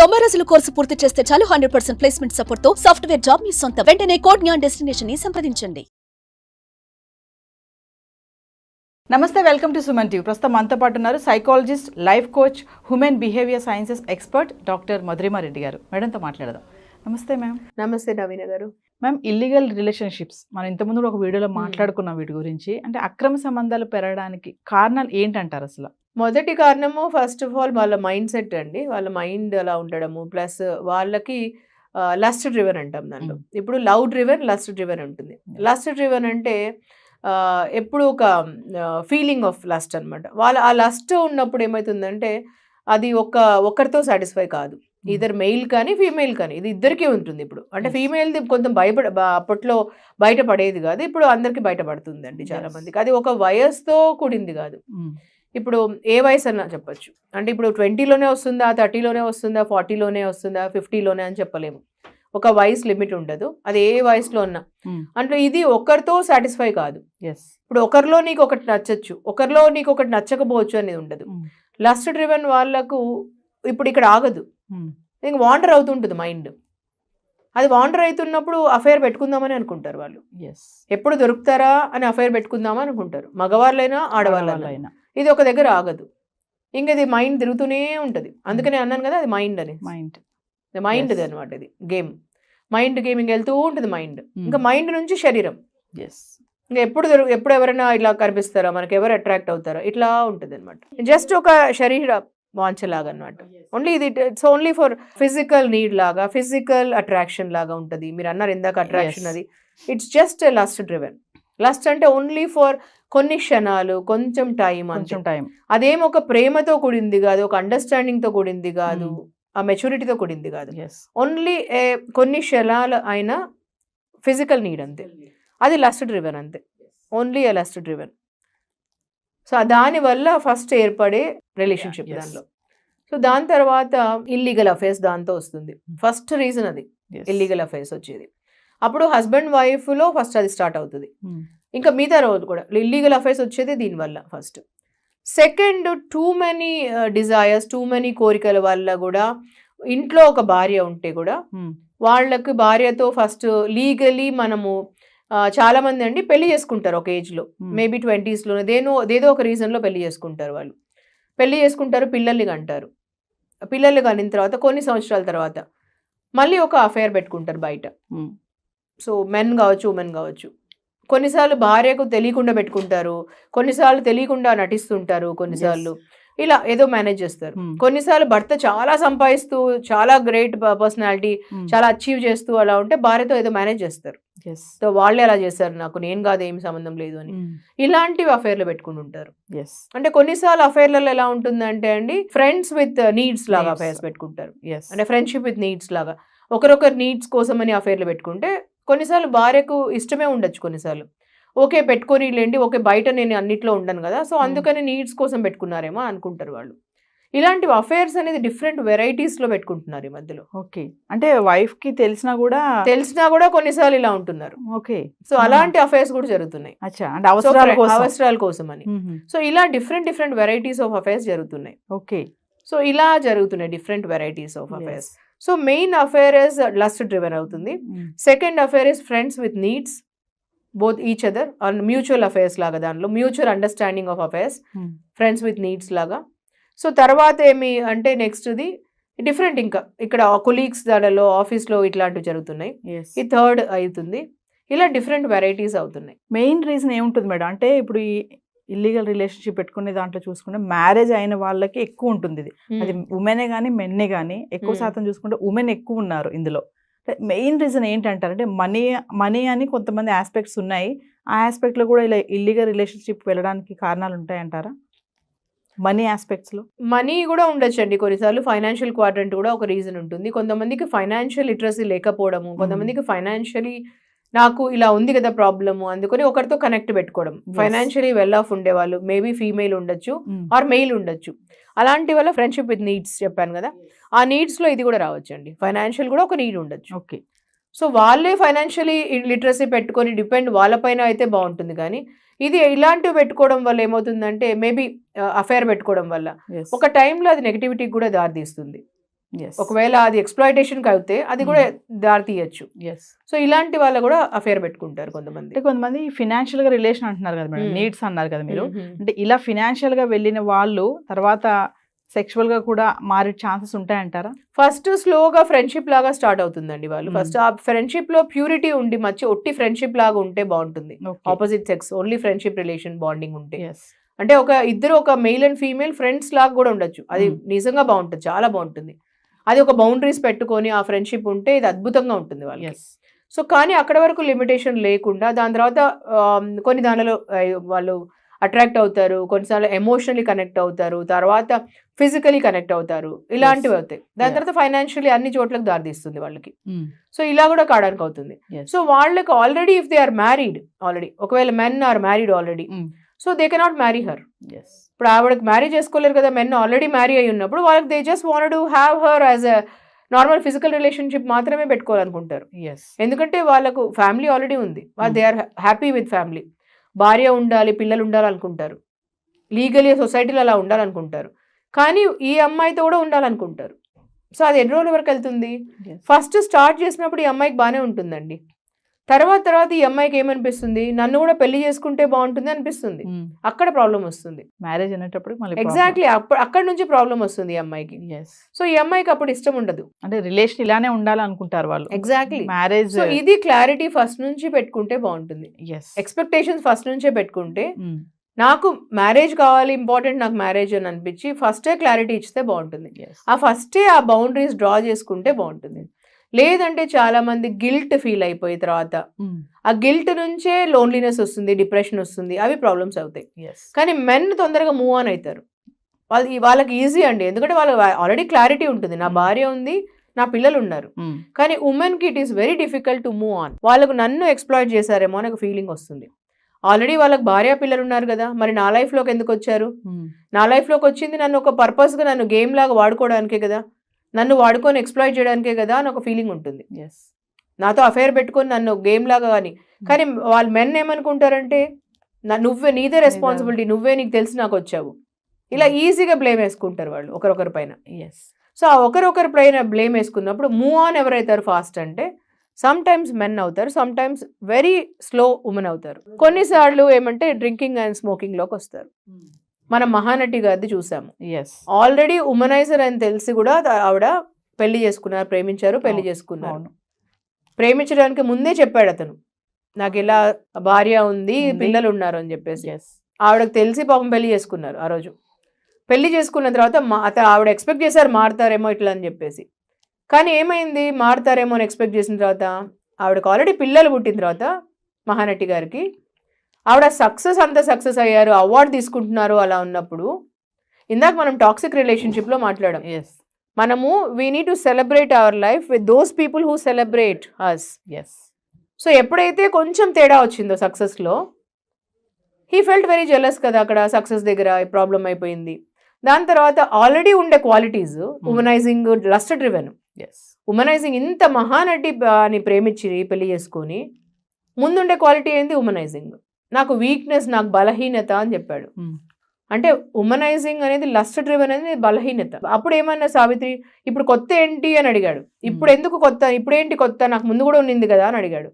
90 రోజుల కోర్సు పూర్తి చేస్తే చాలు 100% ప్లేస్మెంట్ సపోర్ట్ తో సాఫ్ట్వేర్ జాబ్ మీ సొంతం. వెంటనే కోడ్ జ్ఞాన్ డెస్టినేషన్ ని సంప్రదించండి. నమస్తే, వెల్కమ్ టు సుమన్ టీవీ. ప్రస్తుతం మనతో పాటు ఉన్నారు psychologist, life coach, human behaviour sciences expert doctor Madhurima Reddy garu. మేడంతో మాట్లాడదాం. నమస్తే మ్యామ్. నమస్తే నవీన గారు. మ్యామ్, ఇల్లీగల్ రిలేషన్షిప్స్ మనం ఇంతకుముందు ఒక వీడియోలో మాట్లాడుకున్నాం వీటి గురించి. అంటే అక్రమ సంబంధాలు పెరగడానికి కారణాలు ఏంటంటారు అసలు? మొదటి కారణము ఫస్ట్ ఆఫ్ ఆల్ వాళ్ళ మైండ్ సెట్ అండి. వాళ్ళ మైండ్ అలా ఉండడము, ప్లస్ వాళ్ళకి లస్ట్ డ్రివెన్ అంటాం దాంట్లో. ఇప్పుడు లవ్ డ్రివెన్, లస్ట్ డ్రివెన్ ఉంటుంది. లస్ట్ డ్రివెన్ అంటే ఎప్పుడు ఒక ఫీలింగ్ ఆఫ్ లస్ట్ అనమాట. వాళ్ళ ఆ లస్ట్ ఉన్నప్పుడు ఏమవుతుందంటే అది ఒక్కరితో సాటిస్ఫై కాదు. ఇద్దరు మెయిల్ కానీ ఫీమేల్ కానీ, ఇది ఇద్దరికీ ఉంటుంది. ఇప్పుడు అంటే ఫీమేల్ది కొంచెం అప్పట్లో బయటపడేది కాదు, ఇప్పుడు అందరికి బయటపడుతుందండి చాలా మందికి. అది ఒక వయసుతో కూడింది కాదు. ఇప్పుడు ఏ వయసు అన్నా చెప్పచ్చు. అంటే ఇప్పుడు 20లోనే వస్తుందా, 30లోనే వస్తుందా, 40లోనే వస్తుందా, 50లోనే అని చెప్పలేము. ఒక వయసు లిమిట్ ఉండదు, అది ఏ వయసులో ఉన్నా. అంటే ఇది ఒకరితో సాటిస్ఫై కాదు. ఇప్పుడు ఒకరిలో నీకు ఒకటి నచ్చచ్చు, ఒకరిలో నీకు ఒకటి నచ్చకపోవచ్చు అనేది ఉండదు. లస్ట్ డ్రివెన్ వాళ్ళకు ఇప్పుడు ఇక్కడ ఆగదు, ఇంక వాండర్ అవుతుంటుంది మైండ్. అది వాండర్ అవుతున్నప్పుడు అఫైర్ పెట్టుకుందామని అనుకుంటారు వాళ్ళు. ఎప్పుడు దొరుకుతారా అని అఫైర్ పెట్టుకుందామని అనుకుంటారు, మగవాళ్ళైనా ఆడవాళ్ళైనా. ఇది ఒక దగ్గర ఆగదు, ఇంక ఇది మైండ్ తిరుగుతూనే ఉంటుంది. అందుకనే అన్నాను కదా, అది మైండ్ అని. మైండ్ అనమాట, ఇది గేమ్. మైండ్ గేమింగ్ వెళ్తూ ఉంటుంది మైండ్. ఇంకా మైండ్ నుంచి శరీరం. ఇంకా ఎప్పుడు ఎవరైనా ఇలా కనిపిస్తారా, మనకి ఎవరు అట్రాక్ట్ అవుతారో, ఇట్లా ఉంటుంది అనమాట. జస్ట్ ఒక శరీర వాంఛలాగా అనమాట. ఓన్లీ ఇది it's only for physical need లాగా, ఫిజికల్ అట్రాక్షన్ లాగా ఉంటుంది. మీరు అన్నారు ఇందాక అట్రాక్షన్, అది it's just lust driven. Lust అంటే ఓన్లీ ఫర్ కొన్ని క్షణాలు, కొంచెం టైం. అదేం ఒక ప్రేమతో కూడింది కాదు, ఒక అండర్స్టాండింగ్ తో కూడింది కాదు, ఆ మెచ్యూరిటీతో కూడింది కాదు. ఓన్లీ కొన్ని క్షణాలు అయినా ఫిజికల్ నీడ్ అంతే. అది లస్ట్ డ్రివెన్ అంతే, ఓన్లీ ఏ లస్ట్ డ్రివెన్. సో దానివల్ల ఫస్ట్ ఏర్పడే రిలేషన్షిప్ దానిలో. సో దాని తర్వాత ఇల్లీగల్ అఫైర్స్ దాంతో వస్తుంది. ఫస్ట్ రీజన్ అది ఇల్లీగల్ అఫైర్స్ వచ్చేది. అప్పుడు హస్బెండ్ వైఫ్లో ఫస్ట్ అది స్టార్ట్ అవుతుంది. ఇంకా మిగతా రోజు కూడా ఇల్లీగల్ అఫైర్స్ వచ్చేది దీనివల్ల first. Second, too many desires, too many కోరికల వల్ల కూడా. ఇంట్లో ఒక భార్య ఉంటే కూడా వాళ్ళకు భార్యతో ఫస్ట్ లీగలీ మనము చాలా మంది అండి పెళ్లి చేసుకుంటారు ఒక ఏజ్లో, మేబీ 20sలోనే ఏదో ఒక రీజన్లో పెళ్లి చేసుకుంటారు. వాళ్ళు పెళ్లి చేసుకుంటారు, పిల్లల్ని కంటారు. పిల్లల్ని కనిన తర్వాత కొన్ని సంవత్సరాల తర్వాత మళ్ళీ ఒక అఫైర్ పెట్టుకుంటారు బయట. సో మెన్ కావచ్చు, ఉమెన్ కావచ్చు. కొన్నిసార్లు భార్యకు తెలియకుండా పెట్టుకుంటారు, కొన్నిసార్లు తెలియకుండా నటిస్తుంటారు, కొన్నిసార్లు ఇలా ఏదో మేనేజ్ చేస్తారు. కొన్నిసార్లు భర్త చాలా సంపాదిస్తూ, చాలా గ్రేట్ పర్సనాలిటీ, చాలా అచీవ్ చేస్తూ అలా ఉంటే భార్యతో ఏదో మేనేజ్ చేస్తారు. సో వాళ్ళే అలా చేస్తారు, నాకు నేను కాదు, ఏమి సంబంధం లేదు అని. ఇలాంటివి అఫైర్లు పెట్టుకుని ఉంటారు. అంటే కొన్నిసార్లు అఫైర్లలో ఎలా ఉంటుందంటే అండి, ఫ్రెండ్స్ విత్ నీడ్స్ లాగా అఫైర్స్ పెట్టుకుంటారు. అంటే ఫ్రెండ్షిప్ విత్ నీడ్స్ లాగా ఒకరొకరు నీడ్స్ కోసం అని అఫైర్లు పెట్టుకుంటే, కొన్నిసార్లు భార్యకు ఇష్టమే ఉండొచ్చు, కొన్నిసార్లు ఓకే పెట్టుకొని లేండి, ఓకే బయట నేను అన్నిట్లో ఉండను కదా, సో అందుకని నీడ్స్ కోసం పెట్టుకున్నారేమో అనుకుంటారు వాళ్ళు. ఇలాంటి అఫైర్స్ అనేది డిఫరెంట్ వెరైటీస్ లో పెట్టుకుంటున్నారు ఈ మధ్యలో. ఓకే, అంటే వైఫ్ కి తెలిసినా కూడా కొన్నిసార్లు ఇలా ఉంటున్నారు. ఓకే, సో అలాంటి అఫైర్స్ కూడా జరుగుతున్నాయి, అవసరాల కోసం అని. సో ఇలా డిఫరెంట్ వెరైటీస్ ఆఫ్ అఫైర్స్ జరుగుతున్నాయి. ఓకే, సో ఇలా జరుగుతున్నాయి different varieties of affairs. So main affair is lust driven అవుతుంది. Second affair is friends with needs, both each other, mutual affairs లాగా, దాంట్లో mutual understanding of affairs, friends with needs లాగా. So తర్వాత ఏమి అంటే నెక్స్ట్ది different, ఇంకా ఇక్కడ కొలీగ్స్ దానిలో ఆఫీస్లో ఇట్లాంటివి జరుగుతున్నాయి. ఈ థర్డ్ అవుతుంది. ఇలా డిఫరెంట్ వెరైటీస్ అవుతున్నాయి. మెయిన్ రీజన్ ఏముంటుంది మేడం అంటే, ఇప్పుడు ఈ ఇల్లీగల్ రిలేషన్షిప్ పెట్టుకునే దాంట్లో చూసుకుంటే మ్యారేజ్ అయిన వాళ్ళకి ఎక్కువ ఉంటుంది ఇది. అది ఉమెనే కానీ మెన్నే కానీ ఎక్కువ శాతం చూసుకుంటే ఉమెన్ ఎక్కువ ఉన్నారు ఇందులో. మెయిన్ రీజన్ ఏంటంటారంటే మనీ అని కొంతమంది ఆస్పెక్ట్స్ ఉన్నాయి. ఆ ఆస్పెక్ట్లో కూడా ఇలా ఇల్లీగల్ రిలేషన్షిప్ వెళ్ళడానికి కారణాలు ఉంటాయంటారా? మనీ ఆస్పెక్ట్స్లో మనీ కూడా ఉండొచ్చు అండి. కొన్నిసార్లు ఫైనాన్షియల్ క్వాడ్రంట్ కూడా ఒక రీజన్ ఉంటుంది. కొంతమందికి ఫైనాన్షియల్ లిటరసీ లేకపోవడము, కొంతమందికి ఫైనాన్షియలీ నాకు ఇలా ఉంది కదా ప్రాబ్లము, అందుకని ఒకరితో కనెక్ట్ పెట్టుకోవడం. ఫైనాన్షియలీ వెల్ ఆఫ్ ఉండేవాళ్ళు మేబీ ఫీమేల్ ఉండొచ్చు ఆర్ మెయిల్ ఉండొచ్చు. అలాంటి వల్ల ఫ్రెండ్షిప్ విత్ నీడ్స్ చెప్పాను కదా, ఆ నీడ్స్లో ఇది కూడా రావచ్చు అండి. ఫైనాన్షియల్ కూడా ఒక నీడ్ ఉండొచ్చు. ఓకే, సో వాళ్ళే ఫైనాన్షియలీ లిటరసీ పెట్టుకొని డిపెండ్ వాళ్ళపైన అయితే బాగుంటుంది. కానీ ఇది ఇలాంటివి పెట్టుకోవడం వల్ల ఏమవుతుందంటే, మేబీ అఫైర్ పెట్టుకోవడం వల్ల ఒక టైంలో అది నెగిటివిటీకి కూడా దారితీస్తుంది. ఒకవేళ అది ఎక్స్ప్లాయిటేషన్ కి అయితే అది కూడా దారి తీయచ్చు. సో ఇలాంటి వాళ్ళు కూడా అఫేర్ పెట్టుకుంటారు కొంతమంది. అంటే కొంతమంది ఫినాన్షియల్ గా రిలేషన్ అంటున్నారు కదా మేడం, నీడ్స్ అన్నారు కదా మీరు, అంటే ఇలా ఫినాన్షియల్ గా వెళ్ళిన వాళ్ళు తర్వాత సెక్షువల్ గా కూడా మారే ఛాన్సెస్ ఉంటాయంటారా? ఫస్ట్ స్లోగా ఫ్రెండ్షిప్ లాగా స్టార్ట్ అవుతుందండి వాళ్ళు. ఫస్ట్ ఆ ఫ్రెండ్షిప్ లో ప్యూరిటీ ఉండి మంచి ఒట్టి ఫ్రెండ్షిప్ లాగా ఉంటే బాగుంటుంది. Opposite sex only friendship relation bonding ఉంటే, అంటే ఇద్దరు ఒక మెయిల్ అండ్ ఫీమేల్ ఫ్రెండ్స్ లాగా కూడా ఉండొచ్చు. అది నిజంగా బాగుంటుంది, చాలా బాగుంటుంది. అది ఒక బౌండరీస్ పెట్టుకొని ఆ ఫ్రెండ్షిప్ ఉంటే ఇది అద్భుతంగా ఉంటుంది వాళ్ళకి. సో కానీ అక్కడ వరకు లిమిటేషన్ లేకుండా దాని తర్వాత కొన్ని దానిలో వాళ్ళు అట్రాక్ట్ అవుతారు, కొన్నిసార్లు ఎమోషనలీ కనెక్ట్ అవుతారు, తర్వాత ఫిజికలీ కనెక్ట్ అవుతారు, ఇలాంటివి అవుతాయి. దాని తర్వాత ఫైనాన్షియలీ అన్ని చోట్లకు దారితీస్తుంది వాళ్ళకి. సో ఇలా కూడా కావడానికి అవుతుంది. సో వాళ్ళకి already if they are married already, ఒకవేళ men are married already, so they cannot marry her. ఇప్పుడు ఆవిడకి మ్యారీ చేసుకోలేరు కదా, మెన్ ఆల్రెడీ మ్యారీ అయి ఉన్నప్పుడు వాళ్ళకి they just want to have her as a normal physical relationship మాత్రమే పెట్టుకోవాలనుకుంటారు. ఎందుకంటే వాళ్ళకు ఫ్యామిలీ ఆల్రెడీ ఉంది, they are happy with family. భార్య ఉండాలి, పిల్లలు ఉండాలనుకుంటారు, లీగలీ సొసైటీలో అలా ఉండాలనుకుంటారు. కానీ ఈ అమ్మాయితో కూడా ఉండాలనుకుంటారు. సో అది ఎన్ని రోజుల వరకు వెళ్తుంది? ఫస్ట్ స్టార్ట్ చేసినప్పుడు ఈ అమ్మాయికి బాగానే ఉంటుందండి. తర్వాత ఈ అమ్మాయికి ఏమనిపిస్తుంది, నన్ను కూడా పెళ్లి చేసుకుంటే బాగుంటుంది అనిపిస్తుంది. అక్కడ ప్రాబ్లం వస్తుంది. మ్యారేజ్ అనేటప్పుడు ఎగ్జాక్ట్లీ అక్కడ నుంచి ప్రాబ్లం వస్తుంది ఈ అమ్మాయికి. సో ఈ అమ్మాయికి అప్పుడు ఇష్టం ఉండదు, అంటే రిలేషన్ ఇలానే ఉండాలనుకుంటారు వాళ్ళు. Exactly marriage. సో ఇది క్లారిటీ ఫస్ట్ నుంచి పెట్టుకుంటే బాగుంటుంది. ఎక్స్పెక్టేషన్స్ ఫస్ట్ నుంచే పెట్టుకుంటే, నాకు మ్యారేజ్ కావాలి, ఇంపార్టెంట్ నాకు మ్యారేజ్ అని అనిపించి ఫస్టే క్లారిటీ ఇస్తే బాగుంటుంది. ఆ ఫస్టే ఆ బౌండరీస్ డ్రా చేసుకుంటే బాగుంటుంది. లేదంటే చాలా మంది గిల్ట్ ఫీల్ అయిపోయి తర్వాత ఆ గిల్ట్ నుంచే లోన్లీనెస్ వస్తుంది, డిప్రెషన్ వస్తుంది, అవి ప్రాబ్లమ్స్ అవుతాయి. కానీ మెన్ తొందరగా మూవ్ ఆన్ అవుతారు. వాళ్ళకి ఈజీ అండి, ఎందుకంటే వాళ్ళకి ఆల్రెడీ క్లారిటీ ఉంటుంది, నా భార్య ఉంది, నా పిల్లలు ఉన్నారు. కానీ ఉమెన్ కి it is very difficult to move on. వాళ్ళకు నన్ను ఎక్స్ప్లాయిట్ చేశారేమో అని ఒక ఫీలింగ్ వస్తుంది. ఆల్రెడీ వాళ్ళకి భార్య పిల్లలు ఉన్నారు కదా, మరి నా లైఫ్ లోకి ఎందుకు వచ్చారు? నా లైఫ్ లోకి వచ్చింది నన్ను ఒక పర్పస్ గా, నన్ను గేమ్ లాగా వాడుకోవడానికే కదా, నన్ను వాడుకొని ఎక్స్ప్లాయిట్ చేయడానికే కదా అని ఒక ఫీలింగ్ ఉంటుంది. నాతో అఫేర్ పెట్టుకొని నన్ను గేమ్ లాగా కానీ వాళ్ళు మెన్ ఏమనుకుంటారంటే, నీదే రెస్పాన్సిబిలిటీ, నువ్వే, నీకు తెలిసి నాకు వచ్చావు, ఇలా ఈజీగా బ్లేమ్ వేసుకుంటారు వాళ్ళు ఒకరొకరి పైన. సో ఆ ఒకరొకరి పైన బ్లేమ్ వేసుకున్నప్పుడు మూవ్ ఆన్ ఎవరైతారు ఫాస్ట్ అంటే సమ్ టైమ్స్ మెన్ అవుతారు, some times very slow women అవుతారు. కొన్నిసార్లు ఏమంటే డ్రింకింగ్ అండ్ స్మోకింగ్ లోకి వస్తారు. మనం మహానటి గారిది చూసాము, ఆల్రెడీ ఉమెనైజర్ అని తెలిసి కూడా ఆవిడ పెళ్లి చేసుకున్నారు, ప్రేమించారు, పెళ్లి చేసుకున్నారు. ప్రేమించడానికి ముందే చెప్పాడు అతను, నాకు ఇలా భార్య ఉంది, పిల్లలు ఉన్నారు అని చెప్పేసి. ఆవిడకి తెలిసి పాపం పెళ్లి చేసుకున్నారు. ఆ రోజు పెళ్లి చేసుకున్న తర్వాత ఆవిడ ఎక్స్పెక్ట్ చేశారు మారుతారేమో ఇట్లా అని చెప్పేసి. కానీ ఏమైంది, మారుతారేమో అని ఎక్స్పెక్ట్ చేసిన తర్వాత ఆవిడకి ఆల్రెడీ పిల్లలు పుట్టిన తర్వాత మహానటి గారికి ఆవిడ అంత సక్సెస్ అయ్యారు, అవార్డు తీసుకుంటున్నారు. అలా ఉన్నప్పుడు ఇందాక మనం టాక్సిక్ రిలేషన్షిప్ లో మాట్లాడాం, మనము we need to celebrate our life with those people who celebrate us. So ఎప్పుడైతే కొంచెం తేడా వచ్చిందో సక్సెస్ లో, హీ ఫెల్ట్ వెరీ జెలస్ కదా, అక్కడ సక్సెస్ దగ్గర ప్రాబ్లం అయిపోయింది. దాని తర్వాత ఆల్రెడీ ఉండే క్వాలిటీస్, ఉమెనైజింగ్, లస్ట్ డ్రివెన్. ఉమెనైజింగ్, ఇంత మహానటి అని ప్రేమించి పెళ్లి చేసుకొని ముందుండే క్వాలిటీ ఏంది, ఉమెనైజింగ్. నాకు వీక్నెస్, నాకు బలహీనత అని చెప్పాడు. అంటే ఉమెనైజింగ్ అనేది, లస్ట్ డ్రివెన్ అనేది బలహీనత. అప్పుడు ఏమన్నా సావిత్రి, ఇప్పుడు కొత్త ఏంటి అని అడిగాడు. ఇప్పుడు ఎందుకు కొత్త, ఇప్పుడేంటి కొత్త, నాకు ముందు కూడా ఉన్నింది కదా అని అడిగాడు.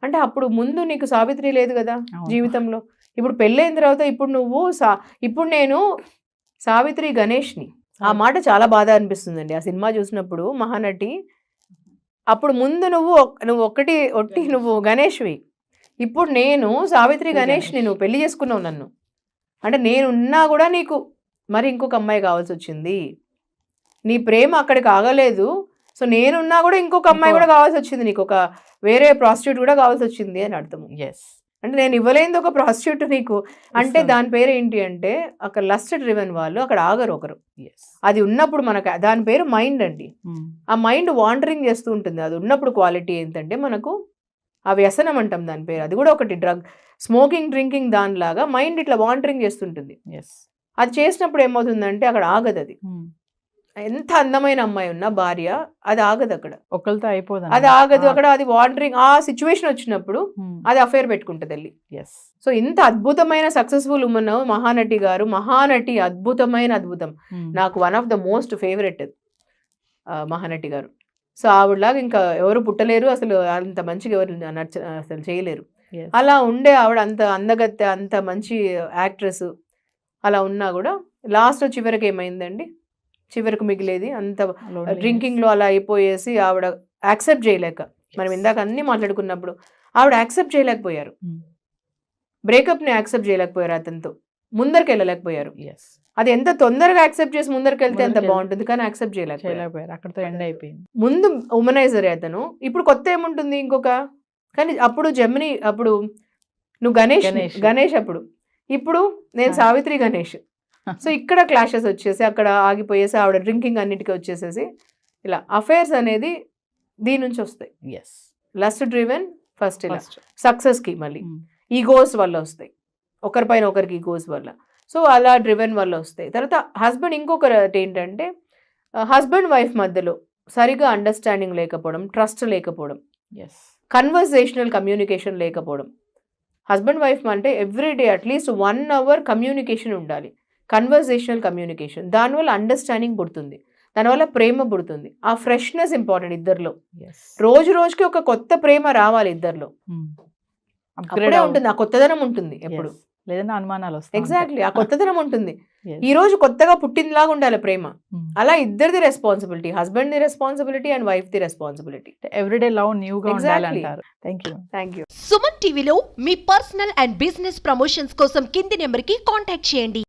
అంటే అప్పుడు ముందు నీకు సావిత్రి లేదు కదా జీవితంలో, ఇప్పుడు పెళ్ళైన తర్వాత ఇప్పుడు నేను సావిత్రి గణేష్ని. ఆ మాట చాలా బాధ అనిపిస్తుందండి ఆ సినిమా చూసినప్పుడు. మహానటి, అప్పుడు ముందు నువ్వు నువ్వు గణేష్వి, ఇప్పుడు నేను సావిత్రి గణేష్ని, నువ్వు పెళ్లి చేసుకున్నావు నన్ను, అంటే నేనున్నా కూడా నీకు మరి ఇంకొక అమ్మాయి కావాల్సి వచ్చింది, నీ ప్రేమ అక్కడికి ఆగలేదు. సో నేనున్నా కూడా ఇంకొక అమ్మాయి కూడా కావాల్సి వచ్చింది, నీకు ఒక వేరే ప్రాస్టిట్యూట్ కూడా కావాల్సి వచ్చింది అని అర్థం. అంటే నేను ఇవ్వలేనిది ఒక ప్రాస్టిట్యూట్ నీకు, అంటే దాని పేరు ఏంటి అంటే, అక్కడ లస్ట్ డ్రివెన్ వాళ్ళు అక్కడ ఆగరు ఒకరు. అది ఉన్నప్పుడు మనకు దాని పేరు మైండ్ అండి. ఆ మైండ్ వాండరింగ్ చేస్తూ ఉంటుంది. అది ఉన్నప్పుడు క్వాలిటీ ఏంటంటే మనకు ఆ వ్యసనం అంటాం దాని పేరు. అది కూడా ఒకటి డ్రగ్, స్మోకింగ్, డ్రింకింగ్, దానిలాగా మైండ్ ఇట్లా వాండరింగ్ చేస్తుంటుంది. అది చేసినప్పుడు ఏమవుతుందంటే అక్కడ ఆగదు. అది ఎంత అందమైన అమ్మాయి ఉన్నా భార్య, అది ఆగదు అక్కడ, ఒకరితో అయిపోదు, అది ఆగదు అక్కడ. అది వాండరింగ్, ఆ సిచ్యువేషన్ వచ్చినప్పుడు అది అఫేర్ పెట్టుకుంటుంది వెళ్ళి. సో ఇంత అద్భుతమైన సక్సెస్ఫుల్ ఉమెన్ మహానటి గారు. మహానటి అద్భుతం, నాకు one of the most favourite. Mahanati గారు. సో ఆవిడలాగా ఇంకా ఎవరు పుట్టలేరు, అసలు అంత మంచిగా ఎవరు అసలు చేయలేరు. Yes. అలా ఉండే ఆవిడ అంత అందగత్తె, అంత మంచి యాక్ట్రెస్ అలా ఉన్నా కూడా లాస్ట్ చివరికి ఏమైందండి, చివరికి మిగిలేది అంత Loneliness. డ్రింకింగ్లో అలా అయిపోయేసి ఆవిడ యాక్సెప్ట్ చేయలేక, మనం ఇందాక అన్ని మాట్లాడుకున్నప్పుడు ఆవిడ యాక్సెప్ట్ చేయలేకపోయారు, Hmm. బ్రేకప్ని యాక్సెప్ట్ చేయలేకపోయారు, అతనితో ముందరికి వెళ్ళలేకపోయారు. Yes. అది ఎంత తొందరగా యాక్సెప్ట్ చేసి ముందరికి వెళ్తే ఎంత ముందరికి బాగుంటుంది, కానీ యాక్సెప్ట్ చేయలేకపోయారు. చేయలేకపోయారు, అక్కడితో ఎండ్ అయిపోయింది. ముందు ఉమనైజర్ అతను, ఇప్పుడు కొత్త ఏముంటుంది ఇంకొక, కానీ అప్పుడు జెమిని, అప్పుడు నువ్వు గణేష్ గణేష్. గణేష్ అప్పుడు, ఇప్పుడు నేను ఆ. సావిత్రి గణేష్. సో ఇక్కడ క్లాషెస్ వచ్చేసి అక్కడ ఆగిపోయేసి ఆవిడ డ్రింకింగ్ అన్నిటికీ వచ్చేసేసి ఇలా అఫైర్స్ అనేది దీని నుంచి వస్తాయి. ఎస్, లస్ట్ డ్రివెన్ ఫస్ట్ ఇలా ఫస్ట్ సక్సెస్కి మళ్ళీ ఈగోస్ వల్ల వస్తాయి, ఒకరిపైన ఒకరికి ఈగోస్ వల్ల. సో అలా డ్రివెన్ వల్ల వస్తాయి. తర్వాత హస్బెండ్, ఇంకొకటి ఏంటంటే హస్బెండ్ వైఫ్ మధ్యలో సరిగా అండర్స్టాండింగ్ లేకపోవడం, ట్రస్ట్ లేకపోవడం, ఎస్, కన్వర్జేషనల్ కమ్యూనికేషన్ లేకపోవడం. హస్బెండ్ వైఫ్ అంటే ఎవ్రీడే అట్లీస్ట్ 1 hour కమ్యూనికేషన్ ఉండాలి, కన్వర్జేషనల్ కమ్యూనికేషన్. దానివల్ల అండర్స్టాండింగ్ పుడుతుంది, దానివల్ల ప్రేమ పుడుతుంది. ఆ ఫ్రెష్నెస్ ఇంపార్టెంట్ ఇద్దరిలో. ఎస్, రోజు రోజుకి ఒక కొత్త ప్రేమ రావాలి ఇద్దరిలో, అప్గ్రేడ్ అప్పుడే ఉంటుంది, ఆ కొత్తదనం ఉంటుంది ఎప్పుడు. లేదన్నా అనుమానాలు వస్తాయి. ఎగ్జాక్ట్లీ, ఆ కొత్తదనం ఉంటుంది. ఈ రోజు కొత్తగా పుట్టినలాగా ఉండాలి ప్రేమ. అలా ఇద్దరిది రెస్పాన్సిబిలిటీ, హస్బెండ్ ది రెస్పాన్సిబిలిటీ అండ్ వైఫ్ ది రెస్పాన్సిబిలిటీ. ఎవ్రీడే లవ్ న్యూగా ఉండాలి Exactly. అంటారు. Thank you. Thank you. Suman టీవీలో మీ పర్సనల్ అండ్ బిజినెస్ ప్రమోషన్స్ కోసం కింది నెంబర్కి కాంటాక్ట్ చేయండి.